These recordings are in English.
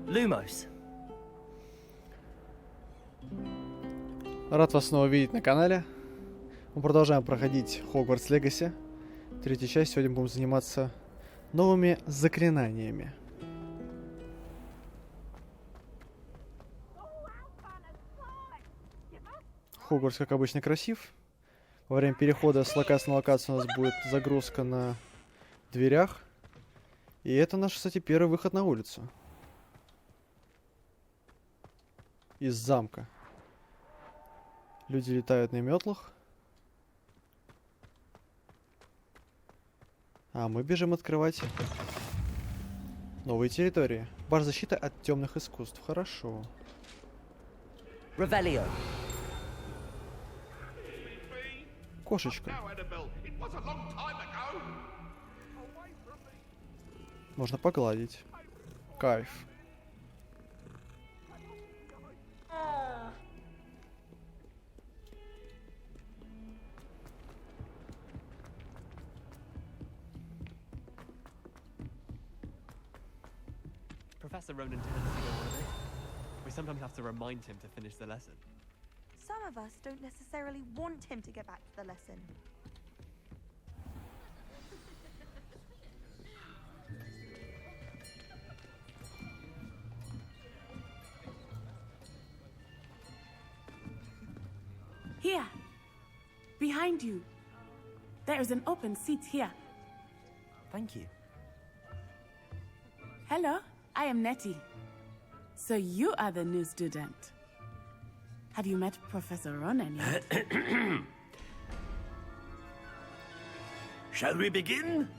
Lumos. Рад вас снова видеть на канале. Мы продолжаем проходить Hogwarts Legacy. Третья часть. Сегодня будем заниматься новыми заклинаниями. Хогвартс, как обычно, красив. Во время перехода с локации на локацию у нас будет загрузка на дверях. И это наш, кстати, первый выход на улицу. Из замка. Люди летают на метлах. А мы бежим открывать новые территории. Баш защиты от темных искусств. Хорошо. Revelio. Кошечка. Можно погладить. Кайф. Professor Ronan tends to go on a bit. We sometimes have to remind him to finish the lesson. Some of us don't necessarily want him to get back to the lesson. Here, behind you. There is an open seat here. Thank you. Hello, I am Nettie. So you are the new student. Have you met Professor Ronan yet? Shall we begin?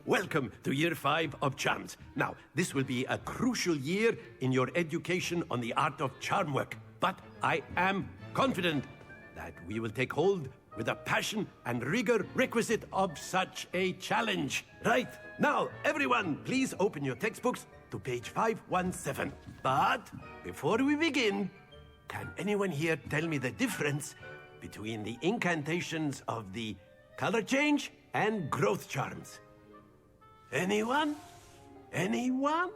Welcome to Year 5 of Charms. Now, this will be a crucial year in your education on the art of charm work. But I am confident that we will take hold with the passion and rigor requisite of such a challenge. Right, now, everyone, please open your textbooks to page 517. But before we begin, can anyone here tell me the difference between the incantations of the color change and growth charms? Anyone? Anyone?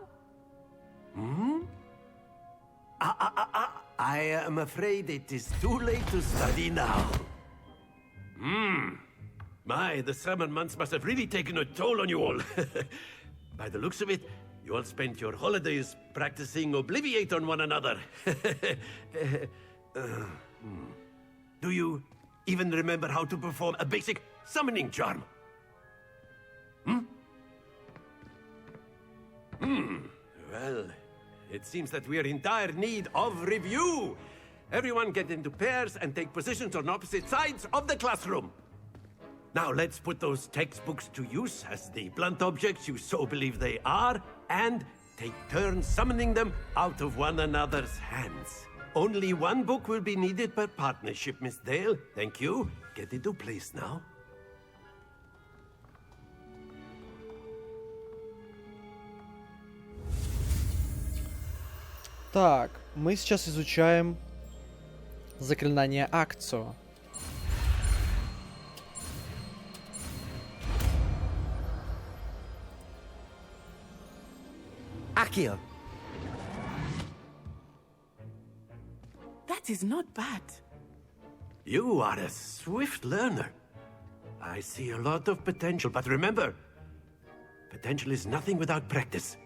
I am afraid it is too late to study now. My, the summer months must have really taken a toll on you all. By the looks of it, you all spent your holidays practicing Obliviate on one another. Do you even remember how to perform a basic summoning charm? Well, it seems that we are in dire need of review. Everyone get into pairs and take positions on opposite sides of the classroom. Now let's put those textbooks to use as the blunt objects you so believe they are, and take turns summoning them out of one another's hands. Only one book will be needed per partnership, Miss Dale. Thank you. Get into place now. Так, мы сейчас изучаем заклинание Акцио. Accio. That is not bad. You are a swift learner. I see a lot of potential, but remember, potential is nothing without practice.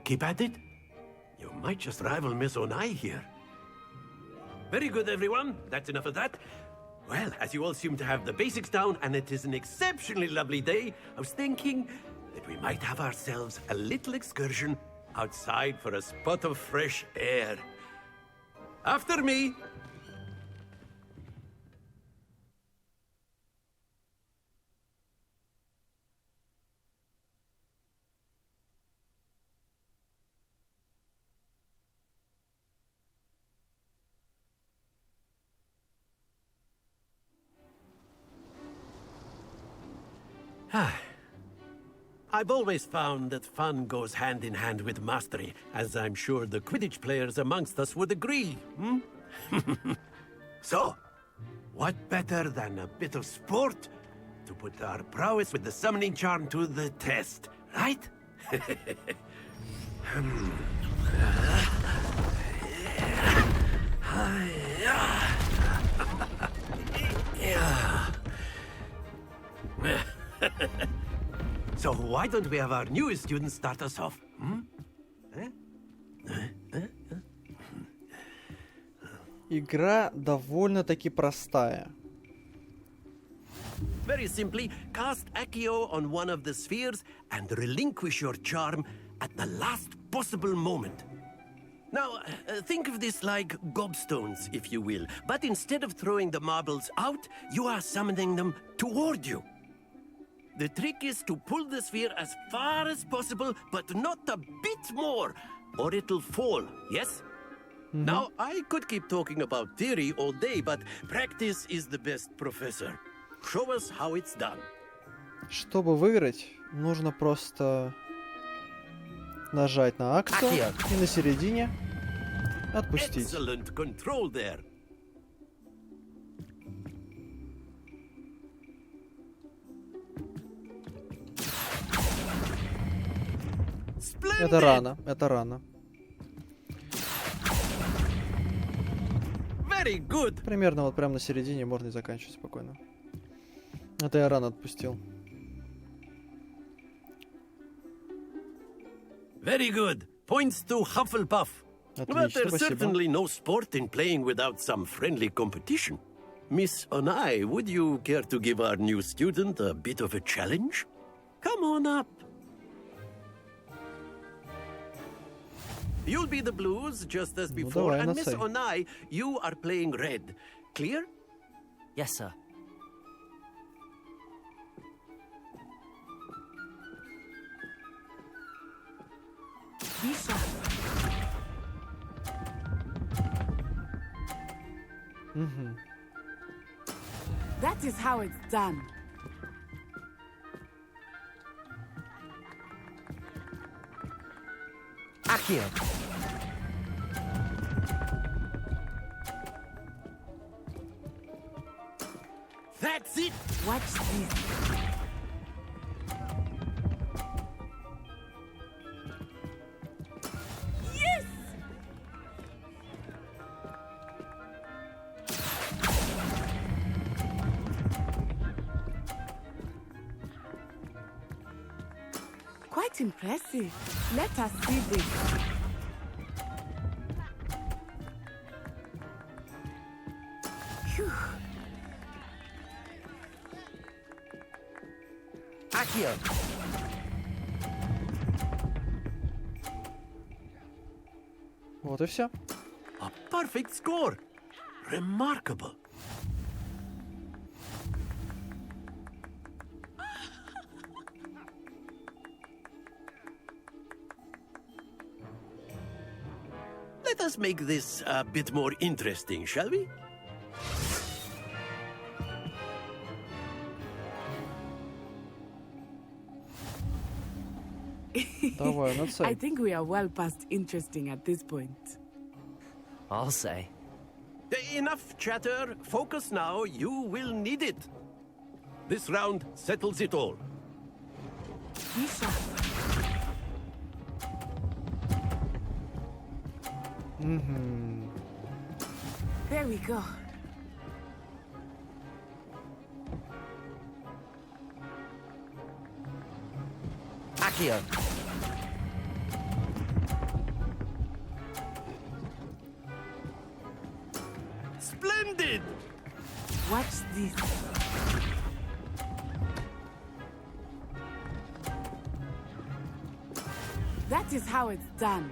Keep at it. You might just rival Miss Onai here. Very good, everyone. That's enough of that. Well, as you all seem to have the basics down, and it is an exceptionally lovely day, I was thinking that we might have ourselves a little excursion outside for a spot of fresh air. After me! I've always found that fun goes hand in hand with mastery, as I'm sure the Quidditch players amongst us would agree, So, what better than a bit of sport to put our prowess with the summoning charm to the test, right? why don't we have our new student start us off? Игра довольно-таки простая. Very simply, cast Accio on one of the spheres and relinquish your charm at the last possible moment. Now, think of this like gobstones, if you will. But instead of throwing the marbles out, you are summoning them toward you. The trick is to pull the sphere as far as possible, but not a bit more, or it'll fall, yes? Now, I could keep talking about theory all day, but practice is the best professor. Show us how it's done. Чтобы выиграть, нужно просто нажать на Акцию и на середине отпустить. Excellent control there. Это рано, это рано. Very good. Примерно вот прямо на середине можно и заканчивать спокойно. Это я рано отпустил. Very good. Points to Hufflepuff. But Отлично, there's спасибо. certainly no sport in playing without some friendly competition. Miss Onai, would you care to give our new student a bit of a challenge? Come on up. You'll be the blues, just as before, давай, and Miss нацай. Onai, you are playing red. Clear? Yes, sir. Be sharp. That is how it's done. Accio. That's it. Watch this. Yes! Quite impressive. Let us see this. Phew. Accio. Вот и все. A perfect score. Remarkable. Let us make this a bit more interesting, shall we? Давай, I нацай. think we are well past interesting at this point. I'll say. Enough chatter. Focus now. You will need it. This round settles it all. Be sharp. There we go. Accio. Splendid! Watch this. That is how it's done.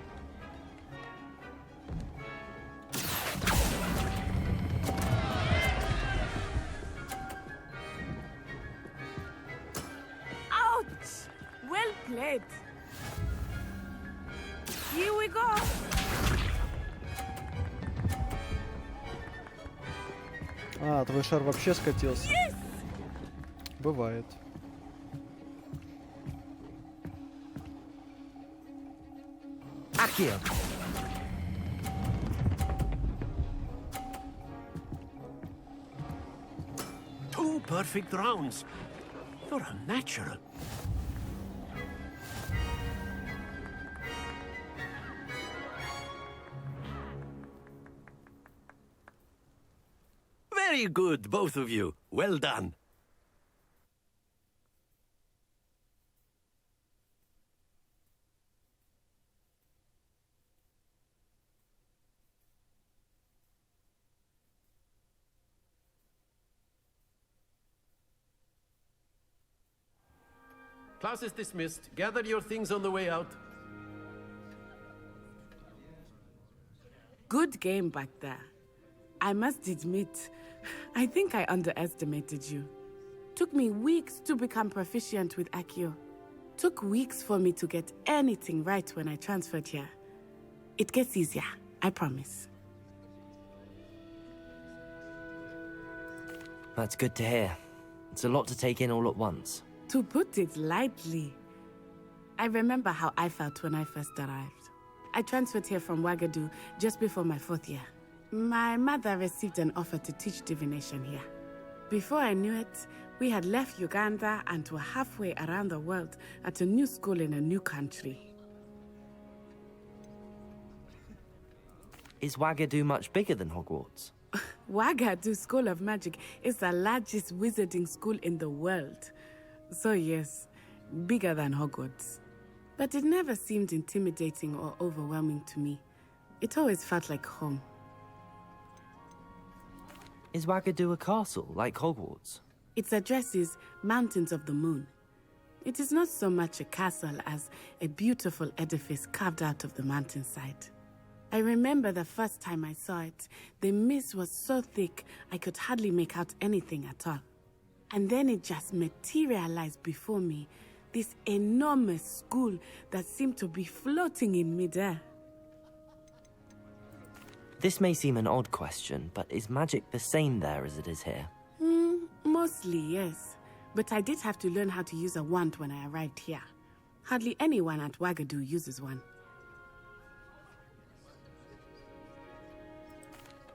Ouch! Well played. Here we go. А, твой шар вообще скатился. Бывает. Accio. Two perfect rounds. You're a natural. Very good, both of you. Well done. Class is dismissed. Gather your things on the way out. Good game back there. I must admit, I think I underestimated you. Took me weeks to become proficient with Accio. Took weeks for me to get anything right when I transferred here. It gets easier, I promise. That's good to hear. It's a lot to take in all at once. To put it lightly, I remember how I felt when I first arrived. I transferred here from Ouagadougou just before my 4th year. My mother received an offer to teach divination here. Before I knew it, we had left Uganda and were halfway around the world at a new school in a new country. Is Ouagadougou much bigger than Hogwarts? Ouagadougou School of Magic is the largest wizarding school in the world. So yes, bigger than Hogwarts. But it never seemed intimidating or overwhelming to me. It always felt like home. Is Ouagadougou a castle, like Hogwarts? Its address is Mountains of the Moon. It is not so much a castle as a beautiful edifice carved out of the mountainside. I remember the first time I saw it, the mist was so thick I could hardly make out anything at all. And then it just materialized before me, this enormous school that seemed to be floating in midair. This may seem an odd question, but is magic the same there as it is here? Mostly, yes. But I did have to learn how to use a wand when I arrived here. Hardly anyone at Ouagadougou uses one.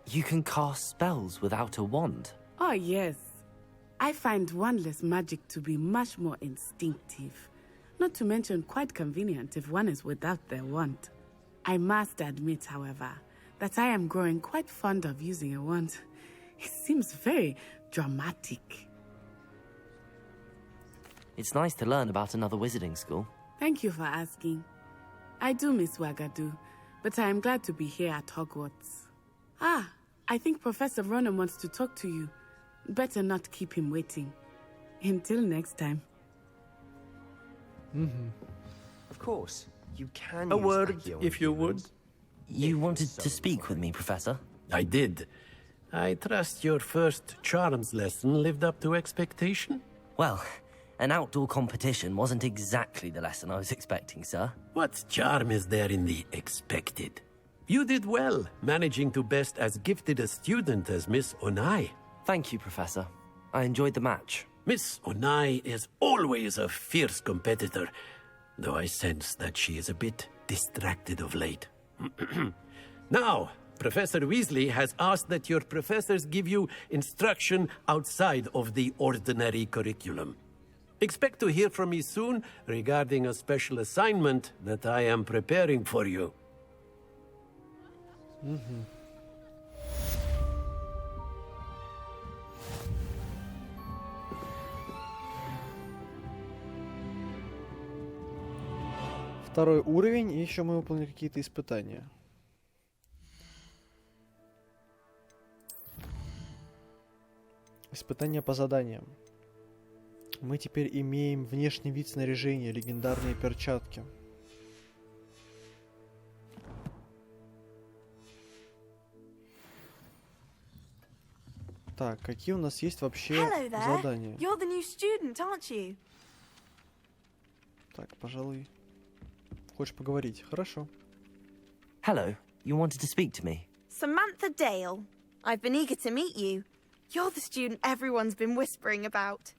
You can cast spells without a wand? Oh, yes. I find wandless magic to be much more instinctive. Not to mention quite convenient if one is without their wand. I must admit, however, that I am growing quite fond of using a wand. It seems very dramatic. It's nice to learn about another wizarding school. Thank you for asking. I do miss Ouagadougou, but I am glad to be here at Hogwarts. Ah, I think Professor Ronan wants to talk to you. Better not keep him waiting. Until next time. Of course, you can A use word, Accio on if you would. humans. You wanted to speak with me, Professor? I did. I trust your first charms lesson lived up to expectation? Well, an outdoor competition wasn't exactly the lesson I was expecting, sir. What charm is there in the expected? You did well, managing to best as gifted a student as Miss Onai. Thank you, Professor. I enjoyed the match. Miss Onai is always a fierce competitor, though I sense that she is a bit distracted of late. Now, Professor Weasley has asked that your professors give you instruction outside of the ordinary curriculum. Expect to hear from me soon regarding a special assignment that I am preparing for you. Второй уровень, и еще мы выполнили какие-то испытания. Испытания по заданиям. Мы теперь имеем внешний вид снаряжения, легендарные перчатки. Так, какие у нас есть вообще Hello there. задания? You're the new student, aren't you? Так, пожалуй, хочешь поговорить? Хорошо. Hello, you wanted to speak to me? Samantha Dale. I've been eager to meet you. You're the student everyone's been whispering about.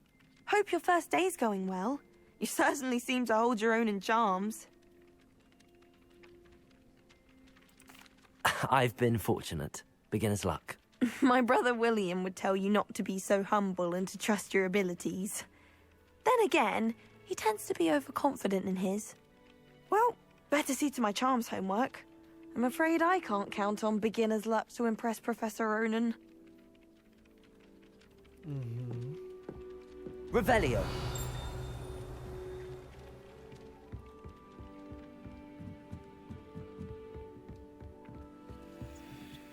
Hope your first day's going well. You certainly seem to hold your own in charms. I've been fortunate. Beginner's luck. My brother William would tell you not to be so humble and to trust your abilities. Then again, he tends to be overconfident in his. Well, better see to my charms homework. I'm afraid I can't count on beginner's luck to impress Professor Ronan. Revelio.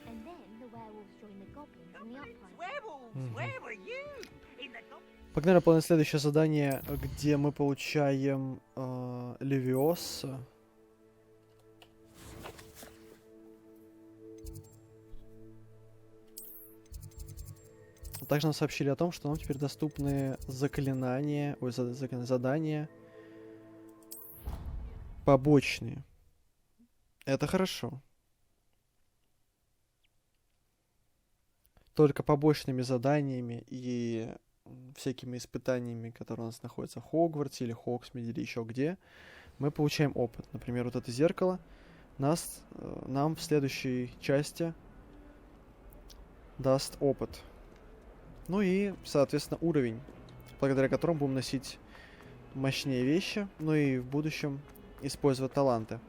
And then the werewolves joined the goblins in the uprising. Werewolves, where were you? In the Погнали выполнять следующее задание, где мы получаем Левиоса. Также нам сообщили о том, что нам теперь доступны заклинания, задания побочные. Это хорошо. Только побочными заданиями и всякими испытаниями, которые у нас находятся в Хогвартсе или Хогсмиде или еще где, мы получаем опыт. Например, вот это зеркало нам в следующей части даст опыт. Ну и, соответственно, уровень, благодаря которому будем носить мощнее вещи, ну и в будущем использовать таланты.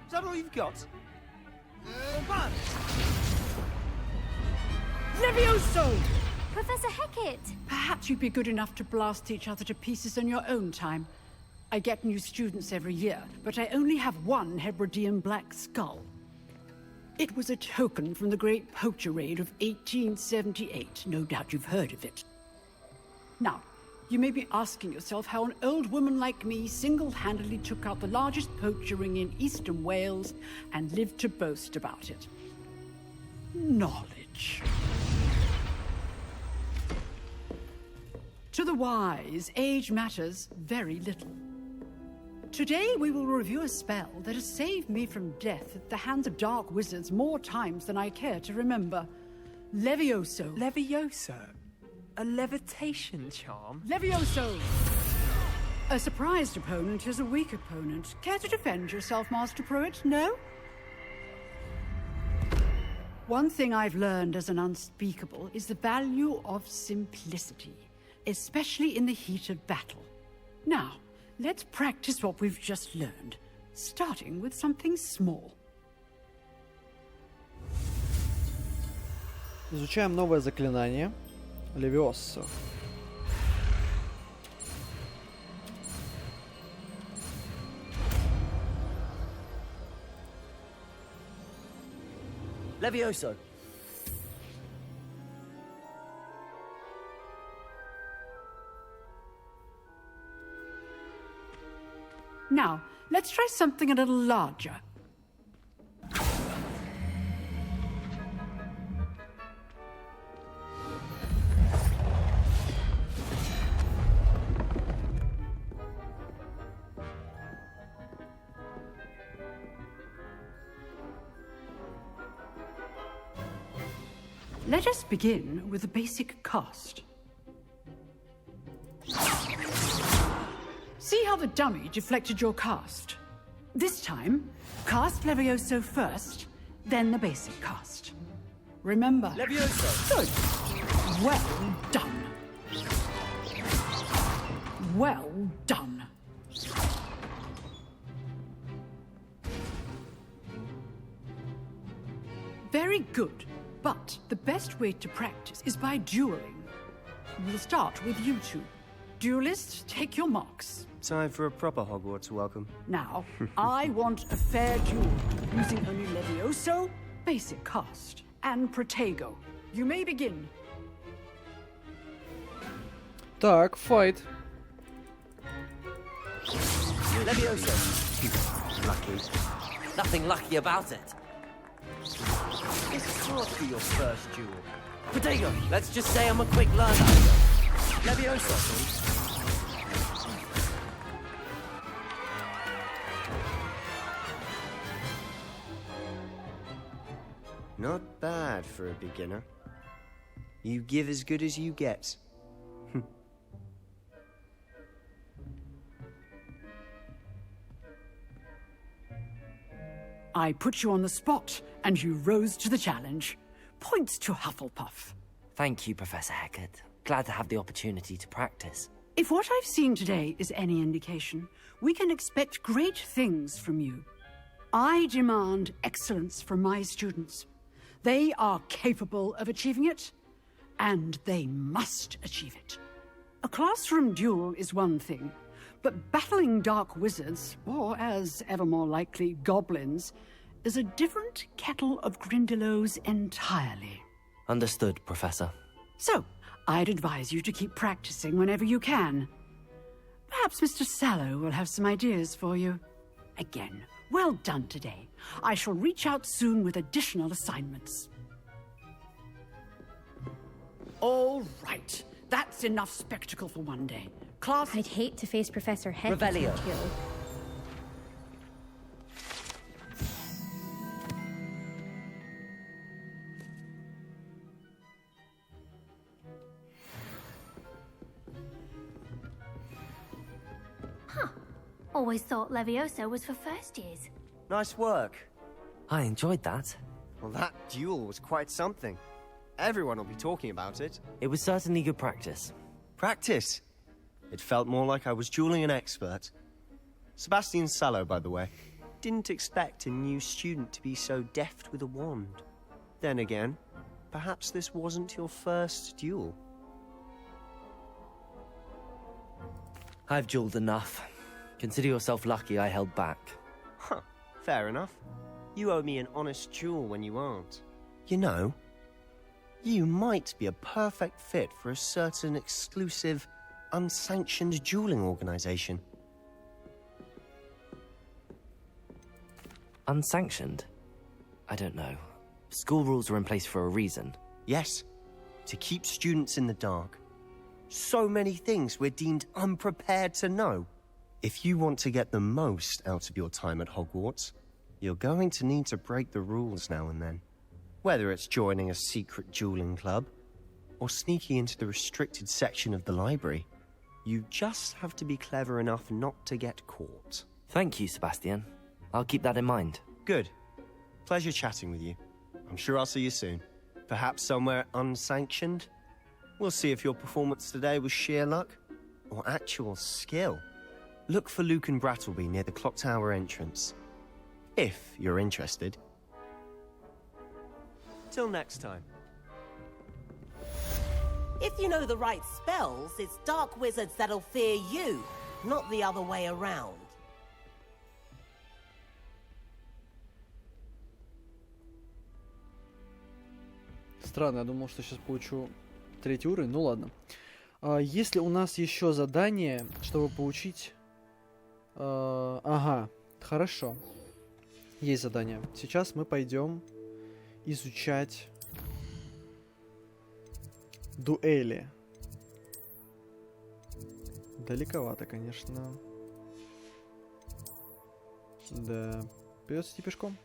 Is that all you've got? Levioso! Professor Hecat! Perhaps you'd be good enough to blast each other to pieces on your own time. I get new students every year, but I only have one Hebridean black skull. It was a token from the Great Poacher Raid of 1878. No doubt you've heard of it. Now, you may be asking yourself how an old woman like me single-handedly took out the largest poacher ring in eastern Wales and lived to boast about it. Knowledge. To the wise, age matters very little. Today we will review a spell that has saved me from death at the hands of dark wizards more times than I care to remember. Levioso. Levioso? A levitation charm? Levioso! A surprised opponent is a weak opponent. Care to defend yourself, Master Pruitt? No? One thing I've learned as an unspeakable is the value of simplicity, especially in the heat of battle. Now, let's practice what we've just learned, starting with something small. Изучаем новое заклинание. Левиоса. Levioso. Now, let's try something a little larger. Let us begin with the basic cast. See how the dummy deflected your cast? This time, cast Levioso first, then the basic cast. Remember... Levioso! Good. Well done. Well done. Very good. But the best way to practice is by dueling. We'll start with you two. Duelists, take your marks. Time for a proper Hogwarts welcome. Now, I want a fair duel, using only Levioso, basic cast, and Protego. You may begin. Так, файт. Levioso. Lucky. Nothing lucky about it. This can't be your first duel. Protego, let's just say I'm a quick learner. Levioso. Not bad for a beginner. You give as good as you get. I put you on the spot, and you rose to the challenge. Points to Hufflepuff. Thank you, Professor Hecat. Glad to have the opportunity to practice. If what I've seen today is any indication, we can expect great things from you. I demand excellence from my students. They are capable of achieving it, and they must achieve it. A classroom duel is one thing, but battling dark wizards, or as ever more likely, goblins, is a different kettle of Grindylows entirely. Understood, Professor. So, I'd advise you to keep practicing whenever you can. Perhaps Mr. Sallow will have some ideas for you. Again, well done today. I shall reach out soon with additional assignments. All right. That's enough spectacle for one day. Class... I'd hate to face Professor Head. Revelio. Always thought Leviosa was for first years. Nice work. I enjoyed that. Well, that duel was quite something. Everyone will be talking about it. It was certainly good practice. Practice? It felt more like I was dueling an expert. Sebastian Sallow, by the way. Didn't expect a new student to be so deft with a wand. Then again, perhaps this wasn't your first duel. I've dueled enough. Consider yourself lucky I held back. Huh, fair enough. You owe me an honest duel when you aren't. You know, you might be a perfect fit for a certain exclusive, unsanctioned dueling organization. Unsanctioned? I don't know. School rules are in place for a reason. Yes, to keep students in the dark. So many things we're deemed unprepared to know. If you want to get the most out of your time at Hogwarts, you're going to need to break the rules now and then. Whether it's joining a secret dueling club, or sneaking into the restricted section of the library, you just have to be clever enough not to get caught. Thank you, Sebastian. I'll keep that in mind. Good. Pleasure chatting with you. I'm sure I'll see you soon. Perhaps somewhere unsanctioned? We'll see if your performance today was sheer luck, or actual skill. Look for Luke and Brattleby near the clock tower entrance. If you're interested. Till next time. If you know the right spells, it's dark wizards that'll fear you, not the other way around. Странно, я думал, что сейчас получу третий уровень. Ну ладно. Если у нас еще задание, чтобы получить... Ага, хорошо. Есть задание. Сейчас мы пойдем изучать дуэли. Далековато, конечно. Да. Придется идти пешком.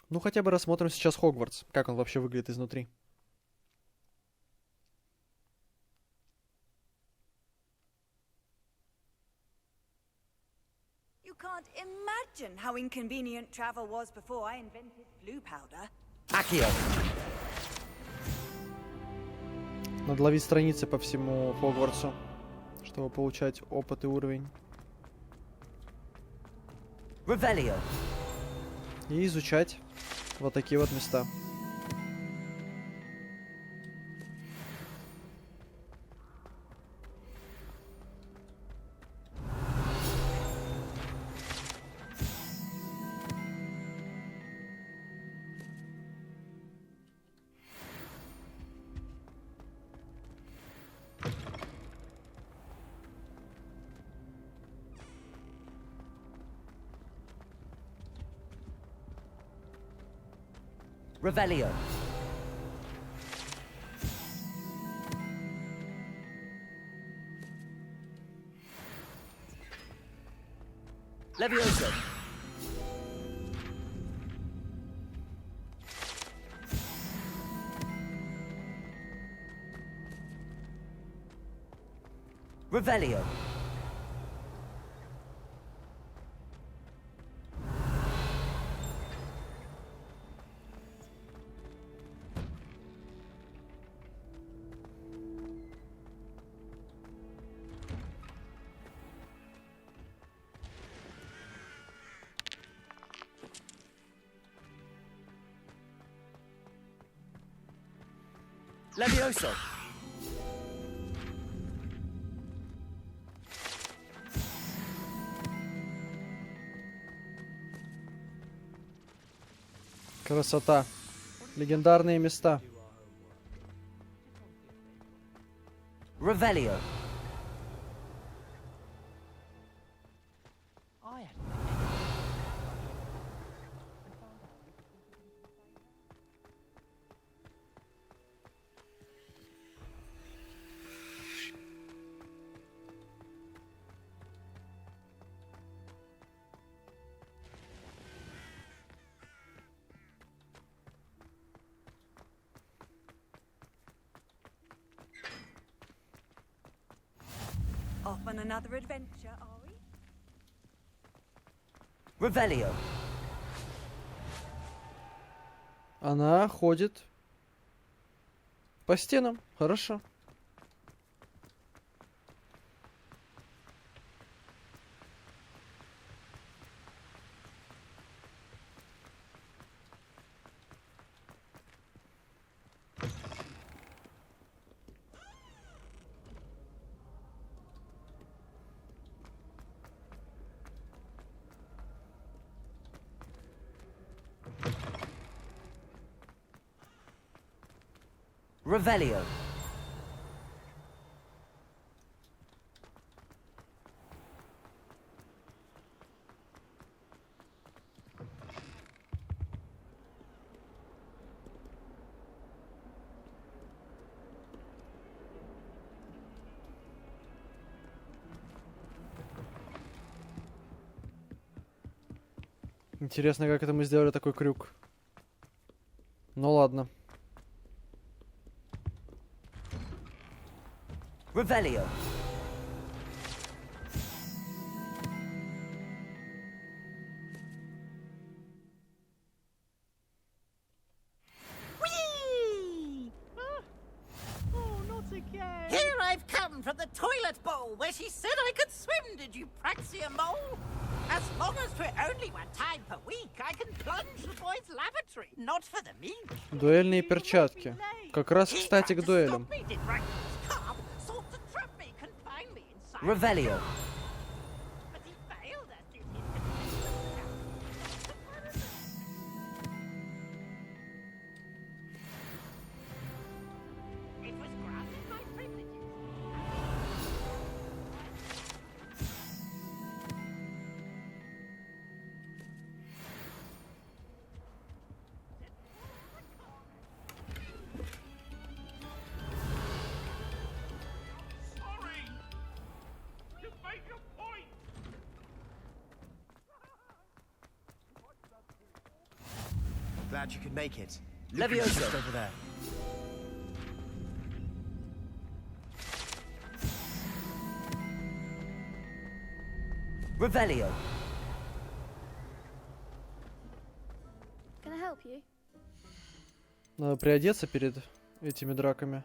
Ну, хотя бы рассмотрим сейчас Хогвартс. Как он вообще выглядит изнутри. You can't imagine how inconvenient travel was before I invented blue powder. Accio. Надо ловить страницы по всему Хогвартсу, чтобы получать опыт и уровень. Revelio. И изучать вот такие вот места. Revelio. Leviosa. Revelio. Levioso. Красота. Легендарные места. Revelio. Off on another adventure, are we? Revelio. Она ходит по стенам. Хорошо. Revelio. Интересно, как это мы сделали такой крюк. Ну ладно. Revelio. Whee! Oh, not again. Here I've come from the toilet bowl where she said I could swim, did you praxia mole? As long as we're only one time per week, I can plunge the boys' lavatory, not for the meek. Дуэльные перчатки. Как раз, кстати, к дуэлям. Revelio. But he failed us, did he? It was granted my privileges. Glad you could make it. Levioso. Just over there. Revelio. Can I help you? Надо приодеться перед этими драками.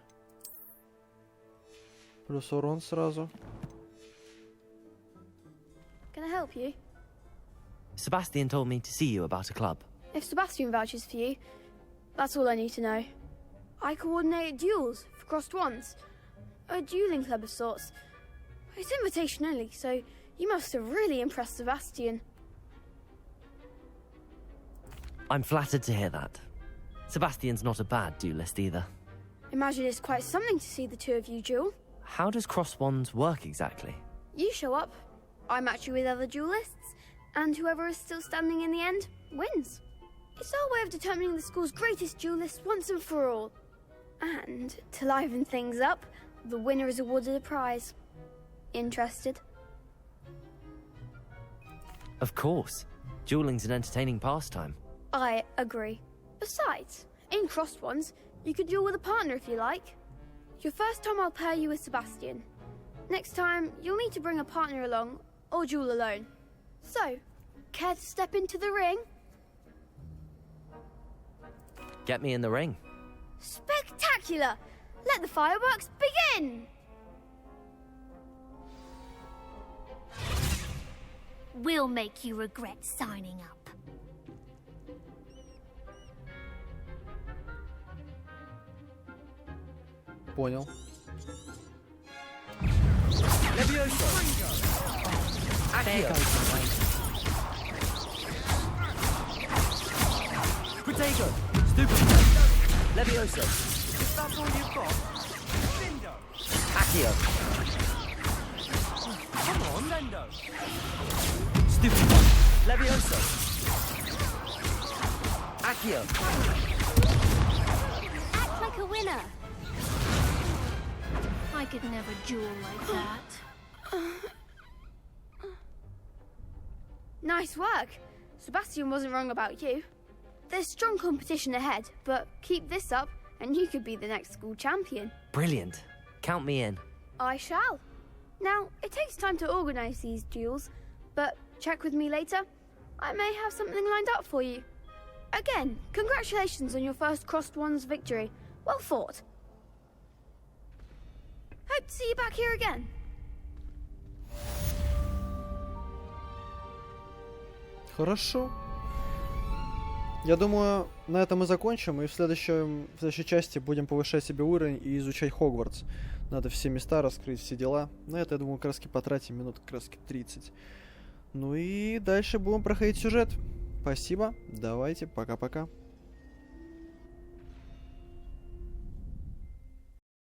Плюс урон сразу. Can I help you? Sebastian told me to see you about a club. If Sebastian vouches for you, that's all I need to know. I coordinate duels for crossed wands. A dueling club of sorts. It's invitation only, so you must have really impressed Sebastian. I'm flattered to hear that. Sebastian's not a bad duelist either. Imagine it's quite something to see the two of you duel. How does cross wands work exactly? You show up, I match you with other duelists, and whoever is still standing in the end wins. It's our way of determining the school's greatest duelist once and for all. And, to liven things up, the winner is awarded a prize. Interested? Of course. Dueling's an entertaining pastime. I agree. Besides, in crossed ones, you could duel with a partner if you like. Your first time I'll pair you with Sebastian. Next time, you'll need to bring a partner along, or duel alone. So, care to step into the ring? Get me in the ring. Spectacular! Let the fireworks begin! We'll make you regret signing up. Понял. Levioso. Accio. Protego. Stupid. Levioso. Is that all you've got? Lindo! Accio. Come on, Lindo! Stupid. Levioso. Accio. Act like a winner. I could never duel like that. Nice work. Sebastian wasn't wrong about you. There's strong competition ahead, but keep this up and you could be the next school champion. Brilliant. Count me in. I shall. Now, it takes time to organize these duels, but check with me later. I may have something lined up for you. Again, congratulations on your first Crossed Wands victory. Well fought. Hope to see you back here again. Хорошо. Я думаю, на этом и закончим, и в следующей части будем повышать себе уровень и изучать Хогвартс. Надо все места раскрыть, все дела. На это, я думаю, как раз потратим минут как раз 30. Ну и дальше будем проходить сюжет. Спасибо, давайте, пока-пока.